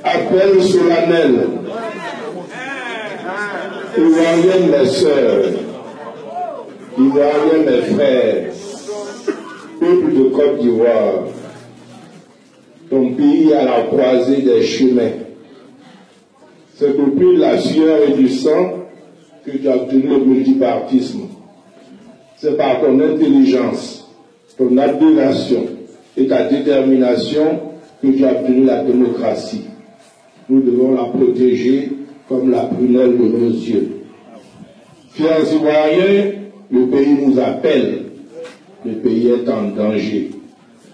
Appel solennel. Ivoiriens, mes sœurs, Ivoiriens, mes frères, peuple de Côte d'Ivoire, ton pays à la croisée des chemins. C'est au prix de la sueur et du sang que tu as obtenu le multipartisme. C'est par ton intelligence, ton abnégation et ta détermination que tu as obtenu la démocratie. Nous devons la protéger comme la prunelle de nos yeux. Fiers Ivoiriens, le pays nous appelle. Le pays est en danger.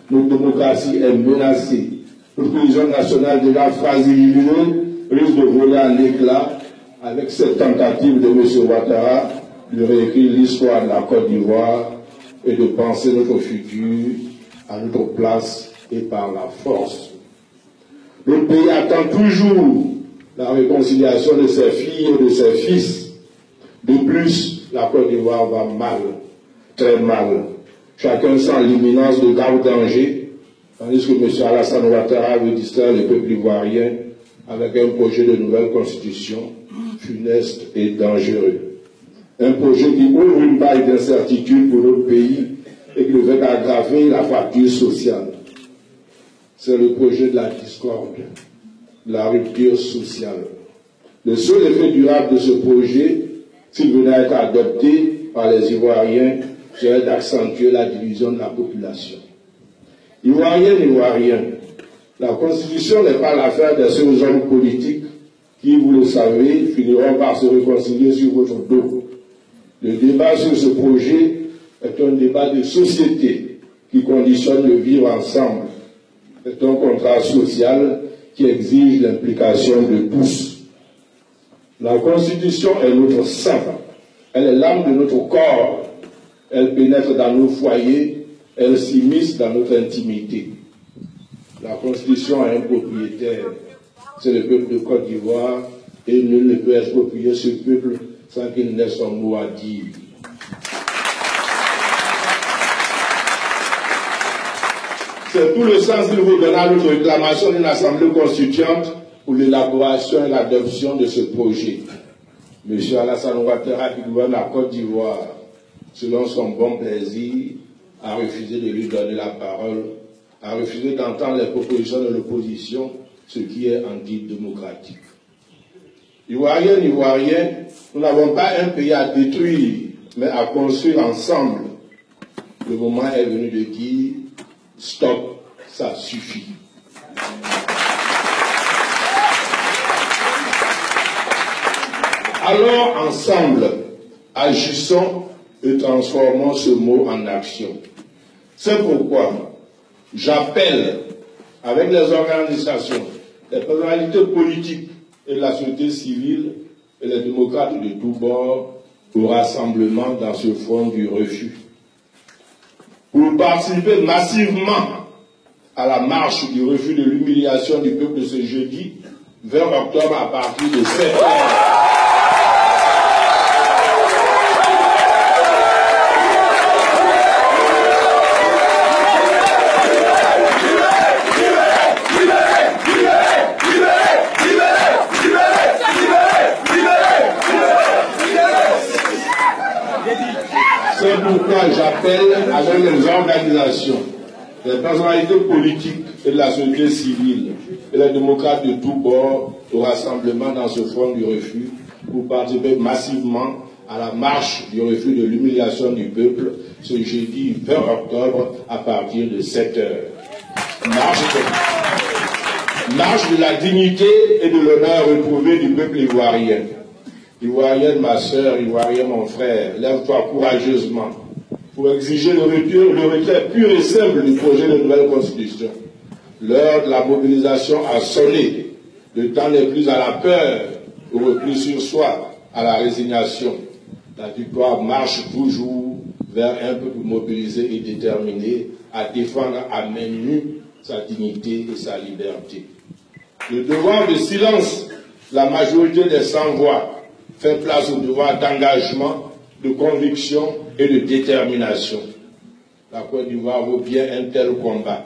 Notre démocratie est menacée. Notre cohésion nationale déjà fragilisée risque de voler en éclats avec cette tentative de M. Ouattara de réécrire l'histoire de la Côte d'Ivoire et de penser notre futur à notre place et par la force. Notre pays attend toujours la réconciliation de ses filles et de ses fils. De plus, la Côte d'Ivoire va mal, très mal. Chacun sent l'imminence de graves dangers, tandis que M. Alassane Ouattara veut distraire le peuple ivoirien avec un projet de nouvelle constitution funeste et dangereux. Un projet qui ouvre une paille d'incertitude pour notre pays et qui devrait aggraver la fracture sociale. C'est le projet de la discorde, de la rupture sociale. Le seul effet durable de ce projet, s'il venait à être adopté par les Ivoiriens, serait d'accentuer la division de la population. Ivoiriens, Ivoiriens, la Constitution n'est pas l'affaire de ces hommes politiques qui, vous le savez, finiront par se réconcilier sur votre dos. Le débat sur ce projet est un débat de société qui conditionne le vivre ensemble. C'est un contrat social qui exige l'implication de tous. La Constitution est notre sang, elle est l'âme de notre corps, elle pénètre dans nos foyers, elle s'immisce dans notre intimité. La Constitution a un propriétaire, c'est le peuple de Côte d'Ivoire, et nul ne peut exproprier ce peuple sans qu'il n'ait son mot à dire. C'est tout le sens qu'il faut donner à notre réclamation d'une assemblée constituante pour l'élaboration et l'adoption de ce projet. M. Alassane Ouattara, qui gouverne la Côte d'Ivoire, selon son bon plaisir, a refusé de lui donner la parole, a refusé d'entendre les propositions de l'opposition, ce qui est antidémocratique. Ivoiriens, Ivoiriens, nous n'avons pas un pays à détruire, mais à construire ensemble. Le moment est venu de dire stop, ça suffit. Alors, ensemble, agissons et transformons ce mot en action. C'est pourquoi j'appelle, avec les organisations, les personnalités politiques et la société civile et les démocrates de tous bords au rassemblement dans ce front du refus. Pour participer massivement à la marche du refus de l'humiliation du peuple de ce jeudi, 20 octobre à partir de 7h. C'est pourquoi j'appelle avec les organisations, les personnalités politiques et de la société civile et les démocrates de tous bords au rassemblement dans ce front du refus pour participer massivement à la marche du refus de l'humiliation du peuple ce jeudi 20 octobre à partir de 7h. Marche de la dignité et de l'honneur retrouvé du peuple ivoirien. Ivoirienne, ma sœur, Ivoirien, mon frère, lève-toi courageusement pour exiger le retrait pur et simple du projet de nouvelle constitution. L'heure de la mobilisation a sonné. Le temps n'est plus à la peur, au repli sur soi, à la résignation. La victoire marche toujours vers un peuple mobilisé et déterminé à défendre à main nue sa dignité et sa liberté. Le devoir de silence, la majorité des sans-voix, fait place au devoir d'engagement, de conviction et de détermination. la Côte d'Ivoire vaut bien un tel combat.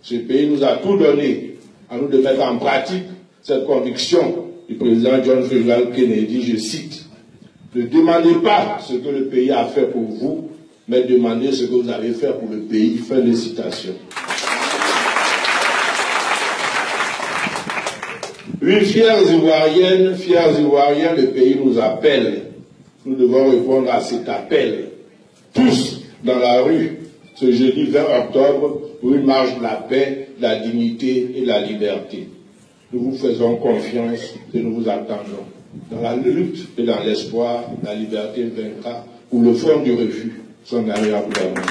Ce pays nous a tout donné, à nous de mettre en pratique cette conviction du président John Fitzgerald Kennedy, je cite, « Ne demandez pas ce que le pays a fait pour vous, mais demandez ce que vous avez fait pour le pays. » Fin de citation. Oui, fières Ivoiriennes, fiers Ivoiriens, le pays nous appelle. Nous devons répondre à cet appel. Tous dans la rue, ce jeudi 20 octobre, pour une marche de la paix, de la dignité et de la liberté. Nous vous faisons confiance et nous vous attendons. Dans la lutte et dans l'espoir, la liberté vaincra, pour le front du refus, son arrière-gouvernement.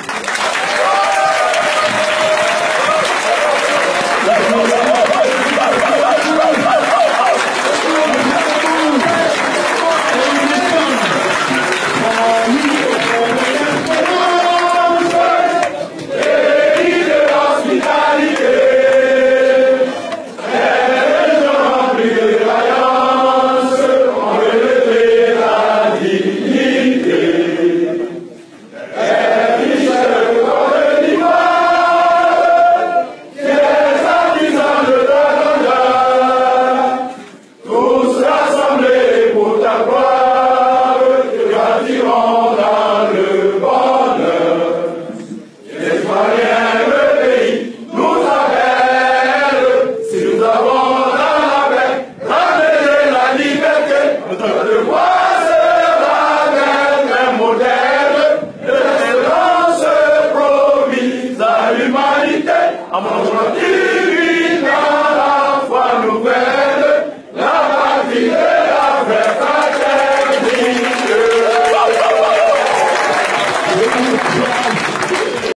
L'humanité, à mon